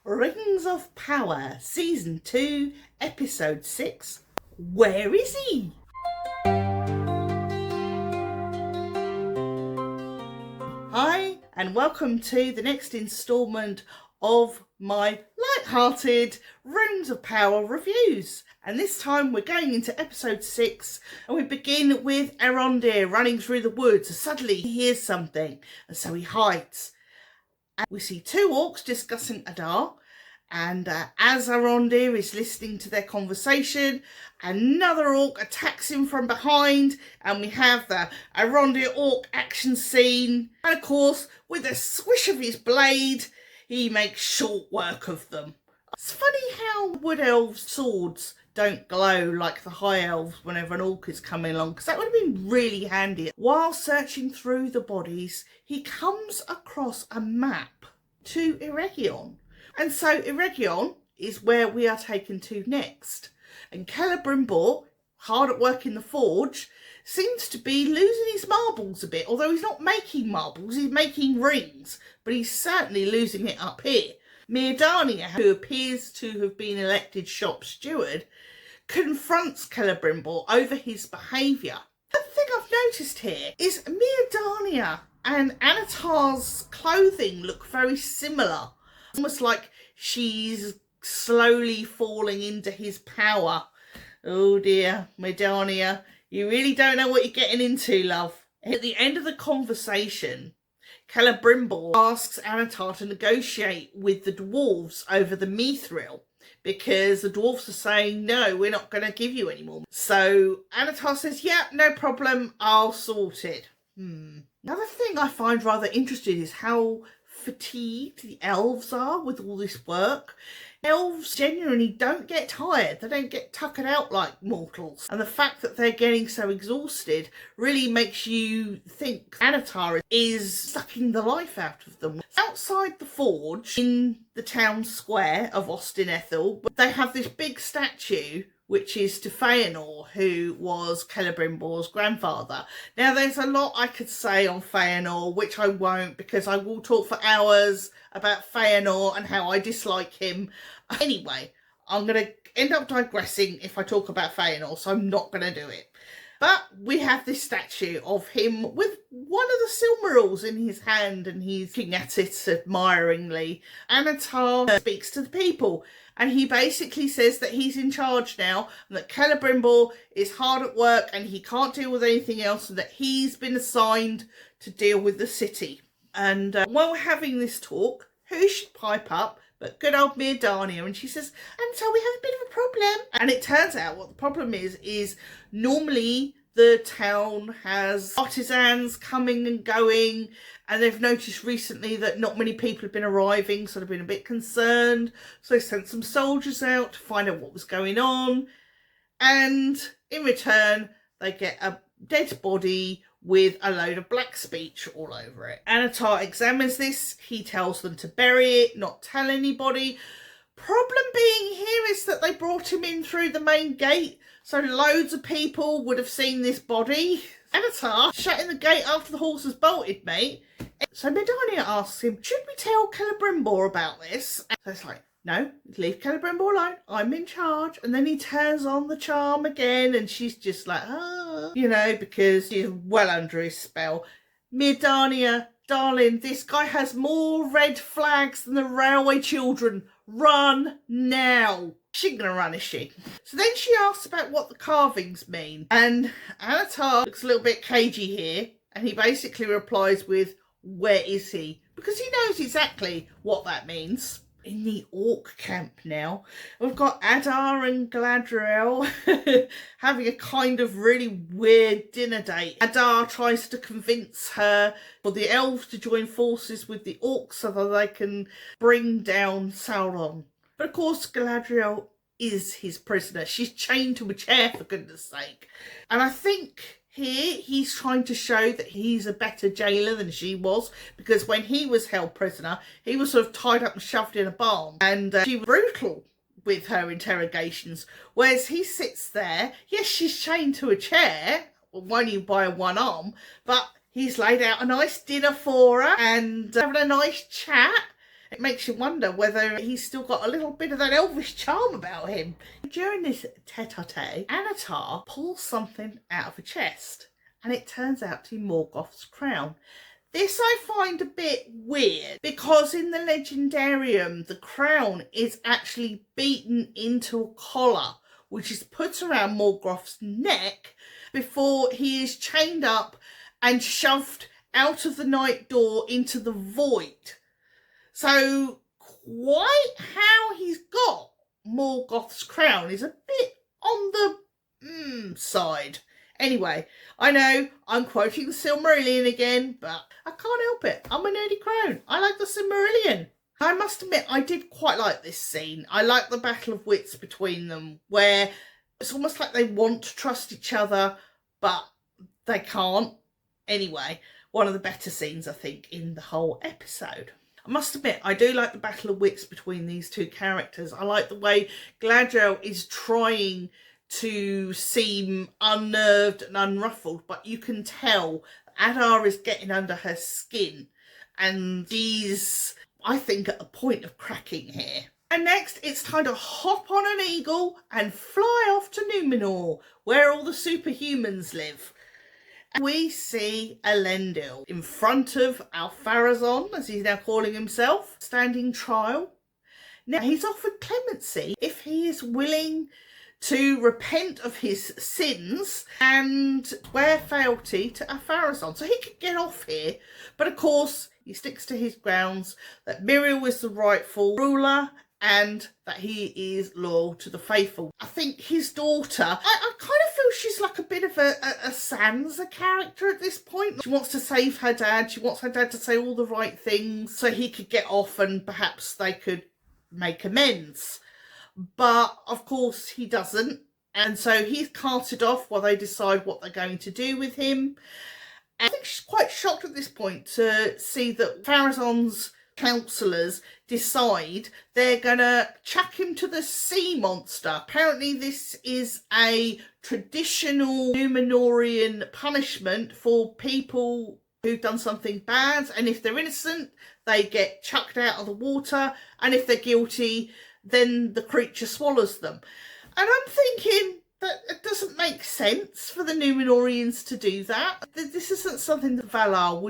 Rings of Power, Season 2, Episode 6. Where is he? Hi, and welcome to the next instalment of my light-hearted Rings of Power reviews. And this time we're going into Episode 6, and we begin with Arondir running through the woods. Suddenly he hears something, and so he hides. And we see two orcs discussing Adar, and as Arondir is listening to their conversation, another orc attacks him from behind, and we have the Arondir orc action scene. And of course, with a swish of his blade, he makes short work of them. It's funny how wood elves' swords don't glow like the high elves whenever an orc is coming along, because that would have been really handy. While searching through the bodies, he comes across a map to Eregion. And so Eregion is where we are taken to next. And Celebrimbor, hard at work in the forge, seems to be losing his marbles a bit. Although he's not making marbles, he's making rings. But he's certainly losing it up here. Mirdania, who appears to have been elected shop steward, confronts Celebrimbor over his behaviour. The thing I've noticed here is Mirdania and Anatar's clothing look very similar. Almost like she's slowly falling into his power. Oh dear, Mirdania, you really don't know what you're getting into, love. At the end of the conversation, Celebrimbor asks Anatar to negotiate with the dwarves over the mithril, because the dwarves are saying, no, we're not going to give you any more. So Anatar says, yeah, no problem, I'll sort it. Another thing I find rather interesting is how fatigued the elves are with all this work. Elves genuinely don't get tired. They don't get tuckered out like mortals. And the fact that they're getting so exhausted really makes you think Anatar is sucking the life out of them. Outside the forge, in the town square of Austin Ethel, they have this big statue which is to Feanor, who was Celebrimbor's grandfather. Now, there's a lot I could say on Feanor, which I won't, because I will talk for hours about Feanor and how I dislike him. Anyway, I'm going to end up digressing if I talk about Feanor, so I'm not going to do it. But we have this statue of him with one of the Silmarils in his hand, and he's looking at it admiringly. Anatar speaks to the people, and he basically says that he's in charge now, and that Celebrimbor is hard at work and he can't deal with anything else, and that he's been assigned to deal with the city. And while having this talk, who should pipe up but good old Mirdania? And she says, and so we have a bit of a problem. And it turns out what the problem is normally the town has artisans coming and going, and they've noticed recently that not many people have been arriving, so they've been a bit concerned. So they sent some soldiers out to find out what was going on. And in return, they get a dead body with a load of black speech all over it. Anatar examines this. He tells them to bury it, not tell anybody. Problem being here is that they brought him in through the main gate, so loads of people would have seen this body. Anatar shutting the gate after the horse has bolted, mate. So Mirdania asks him, should we tell Celebrimbor about this? And so it's like, no, leave Celebrimbor alone. I'm in charge. And then he turns on the charm again, and she's just like, you know, because she's well under his spell. Mirdania, darling, this guy has more red flags than the railway children. Run now. She ain't gonna run, is she? So then she asks about what the carvings mean. And Anatar looks a little bit cagey here, and he basically replies with, where is he? Because he knows exactly what that means. In the orc camp now, we've got Adar and Galadriel having a kind of really weird dinner date. Adar tries to convince her for the elves to join forces with the orcs so that they can bring down Sauron. But of course, Galadriel is his prisoner. She's chained to a chair, for goodness sake. And I think here he's trying to show that he's a better jailer than she was, because when he was held prisoner, he was sort of tied up and shoved in a barn, and she was brutal with her interrogations, whereas he sits there. Yes, she's chained to a chair, only by one arm, but he's laid out a nice dinner for her and having a nice chat. It makes you wonder whether he's still got a little bit of that elvish charm about him. During this tete-a-tete, Anatar pulls something out of a chest, and it turns out to be Morgoth's crown. This I find a bit weird because in the Legendarium, the crown is actually beaten into a collar, which is put around Morgoth's neck before he is chained up and shoved out of the night door into the void. So quite how he's got Morgoth's crown is a bit on the side. Anyway, I know I'm quoting the Silmarillion again, but I can't help it. I'm a nerdy crone. I like the Silmarillion. I must admit, I did quite like this scene. I like the battle of wits between them, where it's almost like they want to trust each other, but they can't. Anyway, one of the better scenes, I think, in the whole episode. I must admit, I do like the battle of wits between these two characters. I like the way Galadriel is trying to seem unnerved and unruffled, but you can tell Adar is getting under her skin, and she's, I think, at a point of cracking here. And next, it's time to hop on an eagle and fly off to Numenor, where all the superhumans live. And we see Elendil in front of Al-Pharazôn, as he's now calling himself, standing trial. Now, he's offered clemency if he is willing to repent of his sins and swear fealty to Al-Pharazôn. So he could get off here, but of course he sticks to his grounds that Miriel is the rightful ruler and that he is loyal to the faithful. I think his daughter, I kind of feel she's like a bit of a Sansa character at this point. She wants to save her dad. She wants her dad to say all the right things so he could get off and perhaps they could make amends. But of course he doesn't, and so he's carted off while they decide what they're going to do with him. And I think she's quite shocked at this point to see that Pharazôn's councillors decide they're gonna chuck him to the sea monster. Apparently this is a traditional Númenórean punishment for people who've done something bad, and if they're innocent they get chucked out of the water, and if they're guilty then the creature swallows them. And I'm thinking that it doesn't make sense for the Númenóreans to do that. This isn't something that Valar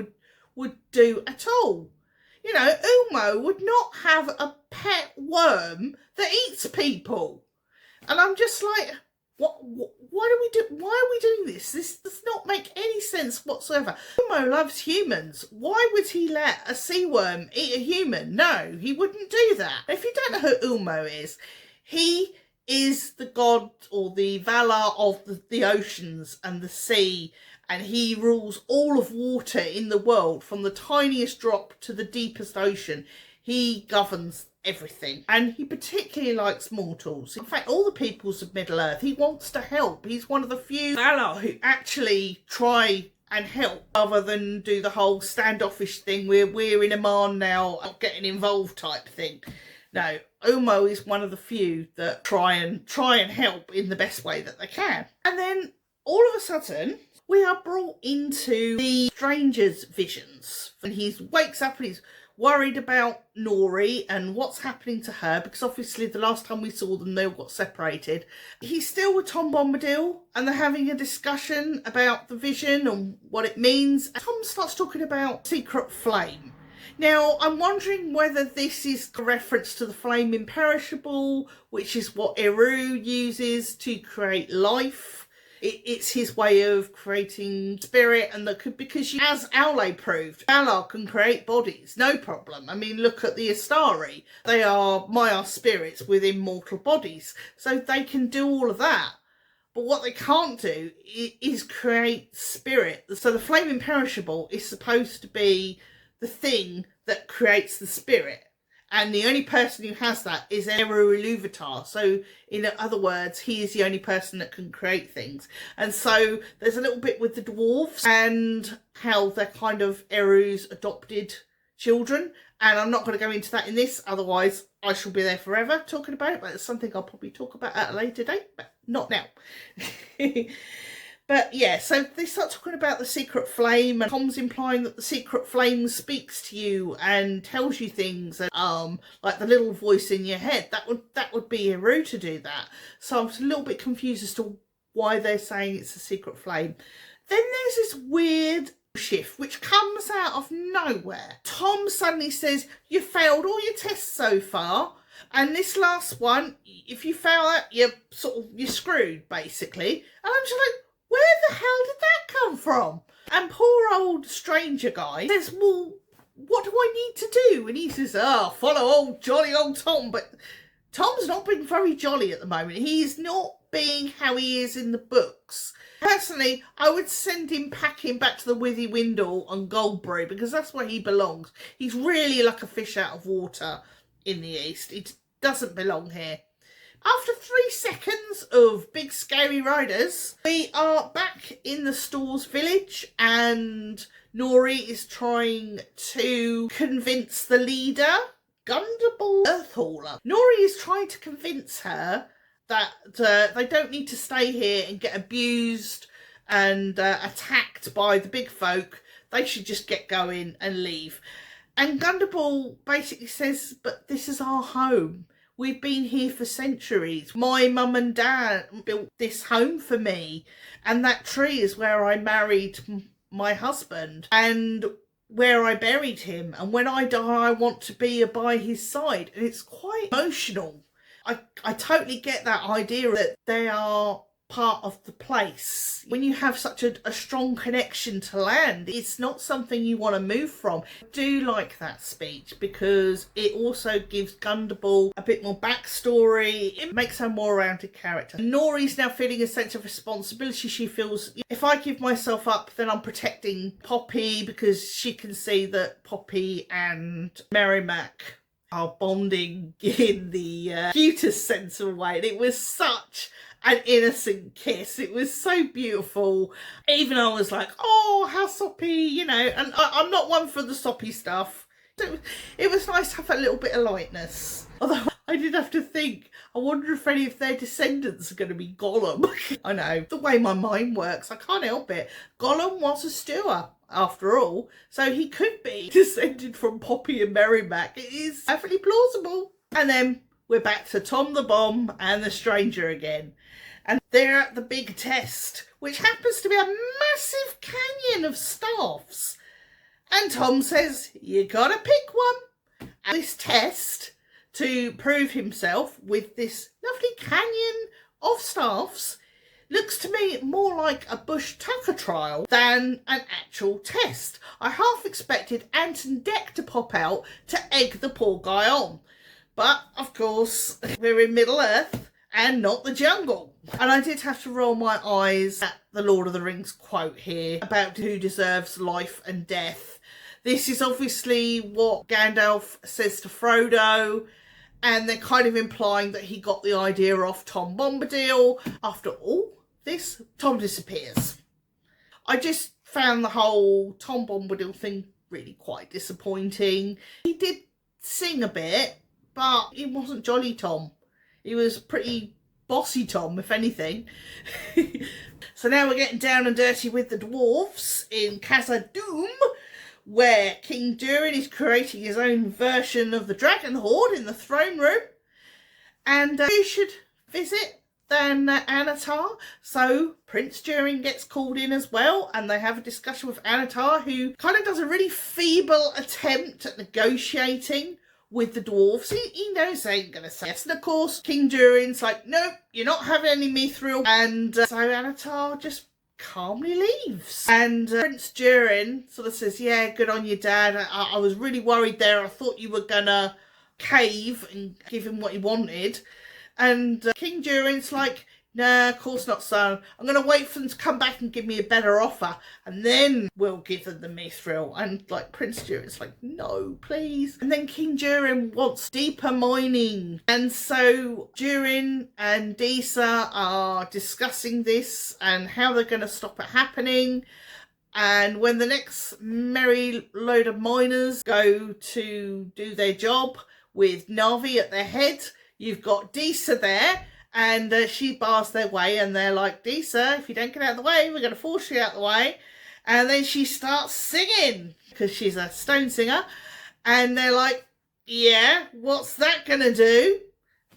would do at all. You know, Ulmo would not have a pet worm that eats people. And I'm just like, why are we doing this? This does not make any sense whatsoever. Ulmo loves humans. Why would he let a sea worm eat a human? No, he wouldn't do that. If you don't know who Ulmo is, he is the god or the Valar of the oceans and the sea, and he rules all of water in the world, from the tiniest drop to the deepest ocean. He governs everything, and he particularly likes mortals. In fact, all the peoples of Middle-earth, he wants to help. He's one of the few Valar who actually try and help, rather than do the whole standoffish thing, we're in Aman now, not getting involved type thing. No, Ulmo is one of the few that try and help in the best way that they can. And then all of a sudden we are brought into the stranger's visions, and he wakes up and he's worried about Nori and what's happening to her, because obviously the last time we saw them they all got separated. He's still with Tom Bombadil and they're having a discussion about the vision and what it means. And Tom starts talking about secret flame. Now I'm wondering whether this is a reference to the flame imperishable, which is what Eru uses to create life. It's his way of creating spirit, and because as Aule proved, Valar can create bodies, no problem. I mean, look at the Astari. They are Maiar spirits with immortal bodies, so they can do all of that. But what they can't do is create spirit. So the flame imperishable is supposed to be the thing that creates the spirit. And the only person who has that is Eru Ilúvatar. So in other words, he is the only person that can create things. And so there's a little bit with the dwarves and how they're kind of Eru's adopted children. And I'm not going to go into that in this, otherwise I shall be there forever talking about it. But it's something I'll probably talk about at a later date, but not now. But yeah, so they start talking about the secret flame, and Tom's implying that the secret flame speaks to you and tells you things, and like the little voice in your head. That would be Eru to do that. So I was a little bit confused as to why they're saying it's a secret flame. Then there's this weird shift which comes out of nowhere. Tom suddenly says, "You failed all your tests so far, and this last one, if you fail it, you're screwed, basically." And I'm just like, where the hell did that come from? And poor old stranger guy says, "Well, what do I need to do?" And he says, "Follow old jolly old Tom." But Tom's not being very jolly at the moment. He's not being how he is in the books. Personally, I would send him packing back to the Withy Windle on Goldbury, because that's where he belongs. He's really like a fish out of water in the East. It doesn't belong here. After 3 seconds of big scary riders, we are back in the Stores village, and Nori is trying to convince the leader, Gundable Earthhauler. Nori is trying to convince her that they don't need to stay here and get abused and attacked by the big folk. They should just get going and leave. And Gundable basically says, "But this is our home. We've been here for centuries. My mum and dad built this home for me, and that tree is where I married my husband and where I buried him. And when I die, I want to be by his side." And it's quite emotional. I totally get that idea that they are part of the place. When you have such a strong connection to land, it's not something you want to move from. I do like that speech because it also gives Gundable a bit more backstory. It makes her a more rounded character. Nori's now feeling a sense of responsibility. She feels, if I give myself up, then I'm protecting Poppy, because she can see that Poppy and Merrimack are bonding in the cutest sense of a way. And it was such an innocent kiss. It was so beautiful. Even I was like, oh, how soppy, and I'm not one for the soppy stuff. It was nice to have a little bit of lightness. Although I did have to think, I wonder if any of their descendants are going to be Gollum. I know, the way my mind works, I can't help it. Gollum was a Stewart, after all, so he could be descended from Poppy and Merrimack. It is perfectly plausible. And then we're back to Tom the Bomb and the stranger again. And they're at the big test, which happens to be a massive canyon of staffs. And Tom says, "You gotta pick one." And this test, to prove himself with this lovely canyon of staffs, looks to me more like a Bush Tucker trial than an actual test. I half expected Anton Deck to pop out to egg the poor guy on. But, of course, we're in Middle Earth and not the jungle. And I did have to roll my eyes at the Lord of the Rings quote here about who deserves life and death. This is obviously what Gandalf says to Frodo, and they're kind of implying that he got the idea off Tom Bombadil. After all this, Tom disappears. I just found the whole Tom Bombadil thing really quite disappointing. He did sing a bit, but he wasn't jolly Tom. He was pretty bossy Tom, if anything. So now we're getting down and dirty with the dwarves in Khazad-dûm, where King Durin is creating his own version of the Dragon Horde in the throne room. And who should visit than Anatar? So Prince Durin gets called in as well, and they have a discussion with Anatar, who kind of does a really feeble attempt at negotiating with the dwarves. He knows they ain't going to say yes. And of course, King Durin's like, "Nope, you're not having any mithril." And so Anatar just calmly leaves. And Prince Durin sort of says, "Yeah, good on you, Dad. I was really worried there. I thought you were going to cave and give him what he wanted." And King Durin's like, "Nah, of course not, son. I'm going to wait for them to come back and give me a better offer, and then we'll give them the mithril." And Prince Durin's like, "No, please." And then King Durin wants deeper mining. And so Durin and Disa are discussing this and how they're going to stop it happening. And when the next merry load of miners go to do their job with Navi at their head, you've got Disa there, And she bars their way, and they're like, Disa, if you don't get out of the way, we're going to force you out of the way. And then she starts singing, because she's a stone singer. And they're like, yeah, what's that going to do?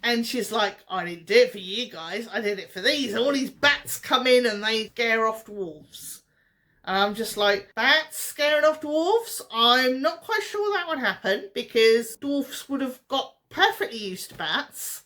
And she's like, I didn't do it for you guys, I did it for these. All these bats come in and they scare off dwarves. And I'm just like, bats scaring off dwarves? I'm not quite sure that would happen, because dwarfs would have got perfectly used to bats.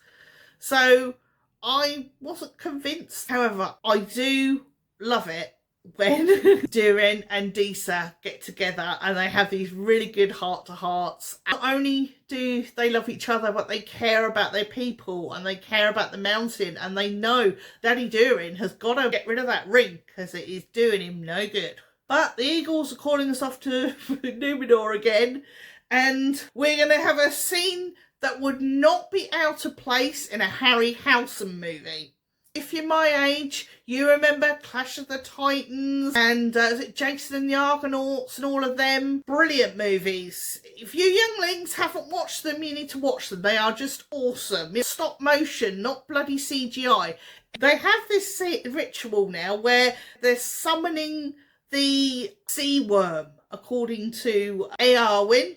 So I wasn't convinced. However, I do love it when Durin and Disa get together and they have these really good heart-to-hearts. Not only do they love each other, but they care about their people and they care about the mountain, and they know Daddy Durin has got to get rid of that ring because it is doing him no good. But the Eagles are calling us off to Numenor again, and we're going to have a scene that would not be out of place in a Harryhausen movie. If you're my age, you remember Clash of the Titans and Jason and the Argonauts and all of them. Brilliant movies. If you younglings haven't watched them, you need to watch them. They are just awesome. It's stop motion, not bloody CGI. They have this ritual now where they're summoning the sea worm, according to Eowyn.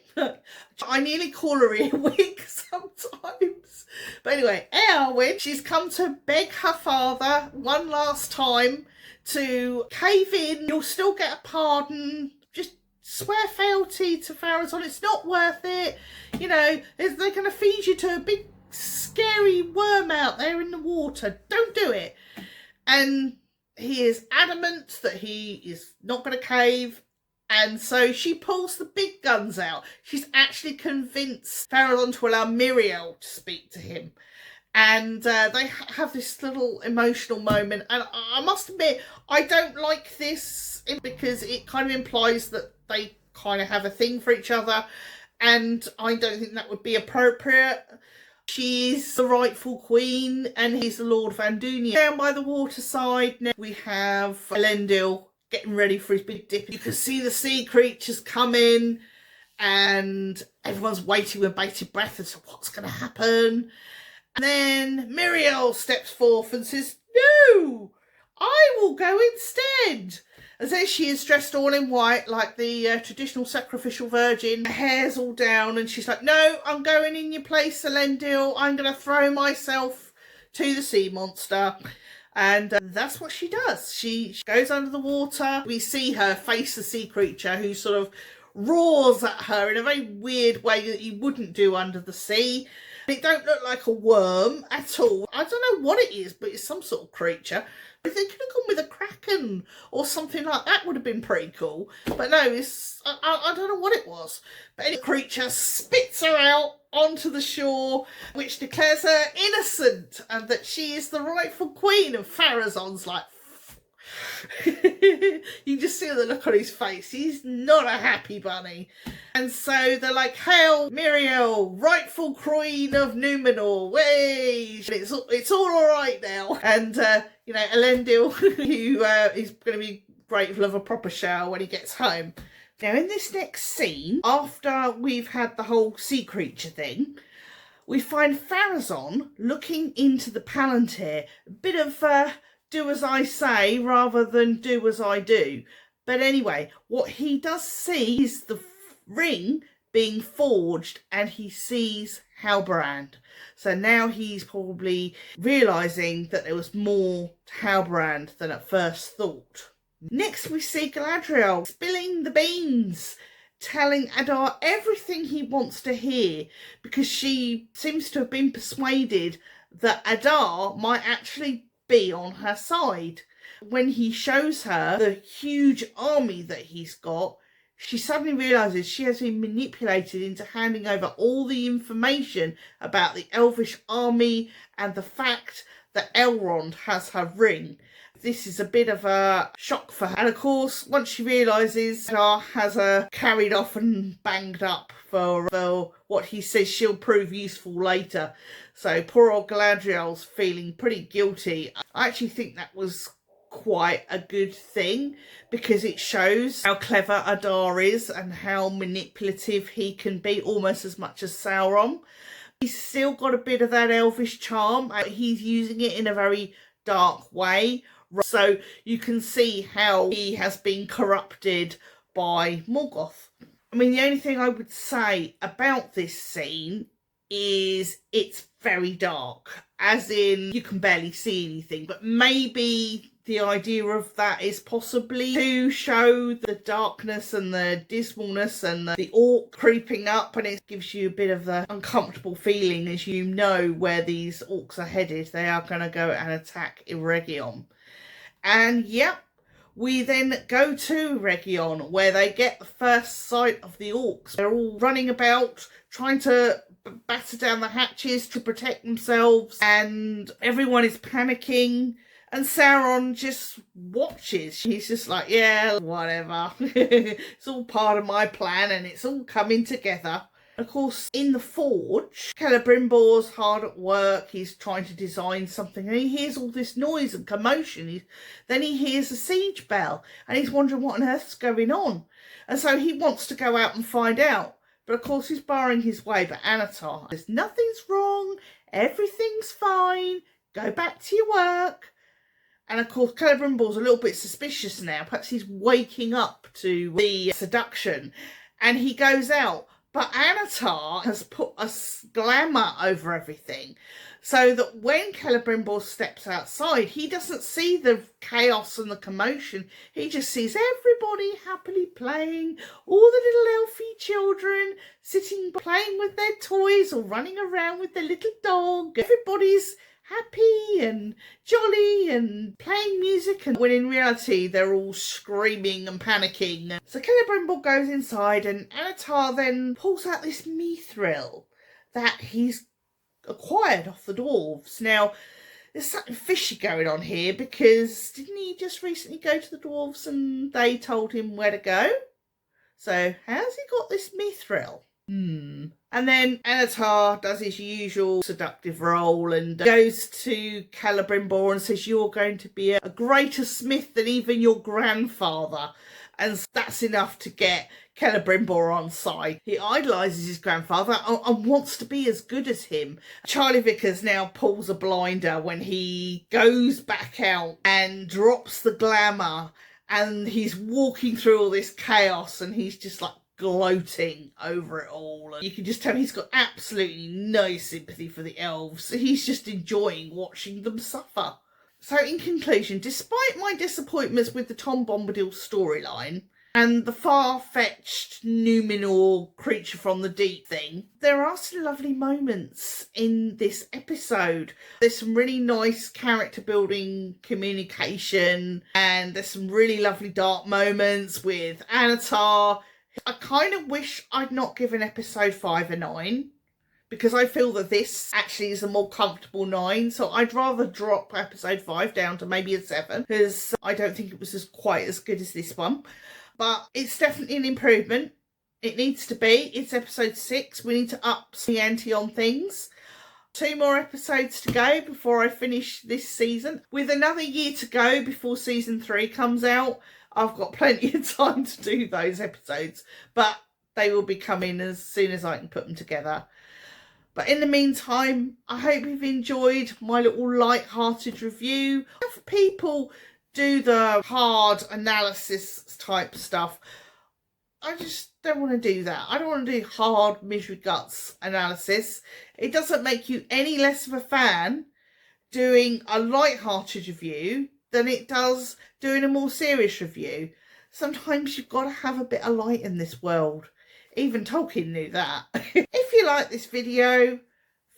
I nearly call her Earwig sometimes. But anyway, Eowyn, she's come to beg her father one last time to cave in. You'll still get a pardon. Just swear fealty to Pharazôn. It's not worth it. You know, they're going to feed you to a big scary worm out there in the water. Don't do it. And he is adamant that he is not going to cave. And so she pulls the big guns out. She's actually convinced Pharazôn to allow Miriel to speak to him. And they have this little emotional moment. And I must admit, I don't like this because it kind of implies that they kind of have a thing for each other. And I don't think that would be appropriate. She's the rightful queen and he's the Lord of Andunia. Down by the waterside, now we have Elendil getting ready for his big dip. You can see the sea creatures coming and everyone's waiting with bated breath as to what's going to happen. And then Miriel steps forth and says, no, I will go instead. And there she is, dressed all in white like the traditional sacrificial virgin. Her hair's all down and she's like, no, I'm going in your place, Elendil. I'm going to throw myself to the sea monster. And that's what she does. She goes under the water. We see her face the sea creature who sort of roars at her in a very weird way that you wouldn't do under the sea. It don't look like a worm at all. I don't know what it is, but it's some sort of creature. If they could have gone with a kraken or something like that, would have been pretty cool. But no, I don't know what it was. But any creature spits her out onto the shore, which declares her innocent and that she is the rightful queen. And Pharazôn's like, you just see the look on his face. He's not a happy bunny. And so they're like, hail Miriel, rightful queen of Numenor. Way! It's all right now. And you know, Elendil, who is going to be grateful of a proper shower when he gets home. Now in this next scene, after we've had the whole sea creature thing, we find Pharazôn looking into the Palantir. A bit of do as I say rather than do as I do. But anyway, what he does see is the ring being forged and he sees Halbrand. So now he's probably realising that there was more to Halbrand than at first thought. Next we see Galadriel spilling the beans, telling Adar everything he wants to hear because she seems to have been persuaded that Adar might actually be on her side. When he shows her the huge army that he's got, she suddenly realises she has been manipulated into handing over all the information about the Elvish army and the fact that Elrond has her ring. This is a bit of a shock for her. And of course, once she realises Adar has her carried off and banged up for what he says she'll prove useful later. So poor old Galadriel's feeling pretty guilty. I actually think that was quite a good thing because it shows how clever Adar is and how manipulative he can be, almost as much as Sauron. He's still got a bit of that elvish charm. He's using it in a very dark way. So you can see how he has been corrupted by Morgoth. I mean, the only thing I would say about this scene is it's very dark, as in you can barely see anything, but maybe the idea of that is possibly to show the darkness and the dismalness and the orc creeping up, and it gives you a bit of the uncomfortable feeling as you know where these orcs are headed. They are going to go and attack Eregion. And yep, we then go to Eregion, where they get the first sight of the orcs. They're all running about, trying to batter down the hatches to protect themselves, and everyone is panicking. And Sauron just watches. He's just like, yeah, whatever. It's all part of my plan and it's all coming together. Of course, in the forge, Celebrimbor's hard at work. He's trying to design something and he hears all this noise and commotion. Then he hears a siege bell and he's wondering what on earth's going on. And so he wants to go out and find out. But of course, he's barring his way. But Anatar says, nothing's wrong. Everything's fine. Go back to your work. And of course, Celebrimbor's a little bit suspicious now. Perhaps he's waking up to the seduction. And he goes out. But Anatar has put a glamour over everything, so that when Celebrimbor steps outside, he doesn't see the chaos and the commotion. He just sees everybody happily playing, all the little elfie children sitting playing with their toys or running around with their little dog. Everybody's happy and jolly and playing music, and when in reality they're all screaming and panicking. So Celebrimbor goes inside and Anatar then pulls out this mithril that he's acquired off the dwarves. Now there's something fishy going on here, because didn't he just recently go to the dwarves and they told him where to go? So how's he got this mithril? And then Anatar does his usual seductive role and goes to Celebrimbor and says, you're going to be a greater smith than even your grandfather. And that's enough to get Celebrimbor on side. He idolises his grandfather and wants to be as good as him. Charlie Vickers now pulls a blinder when he goes back out and drops the glamour, and he's walking through all this chaos and he's just like gloating over it all. And you can just tell he's got absolutely no sympathy for the elves. He's just enjoying watching them suffer. So in conclusion, despite my disappointments with the Tom Bombadil storyline and the far-fetched Numenor creature from the deep thing, there are some lovely moments in this episode. There's some really nice character building communication, and there's some really lovely dark moments with Anatar. I kind of wish I'd not given episode 5 a 9, because I feel that this actually is a more comfortable 9. So I'd rather drop episode 5 down to maybe a 7, because I don't think it was quite as good as this one. But it's definitely an improvement. It needs to be. It's episode 6. We need to up the ante on things. 2 more episodes to go before I finish this season. With another year to go before season 3 comes out, I've got plenty of time to do those episodes, but they will be coming as soon as I can put them together. But in the meantime, I hope you've enjoyed my little light-hearted review. If people do the hard analysis type stuff, I just don't want to do that. I don't want to do hard misery guts analysis. It doesn't make you any less of a fan doing a light-hearted review than it does doing a more serious review. Sometimes you've got to have a bit of light in this world. Even Tolkien knew that. If you like this video,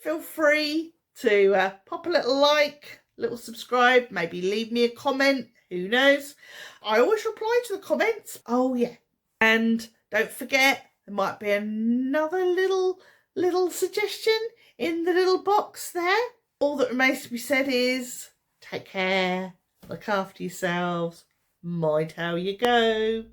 feel free to pop a little like, little subscribe, maybe leave me a comment, who knows. I always reply to the comments. Oh yeah. And don't forget, there might be another little suggestion in the little box there. All that remains to be said is take care. Look after yourselves. Mind how you go.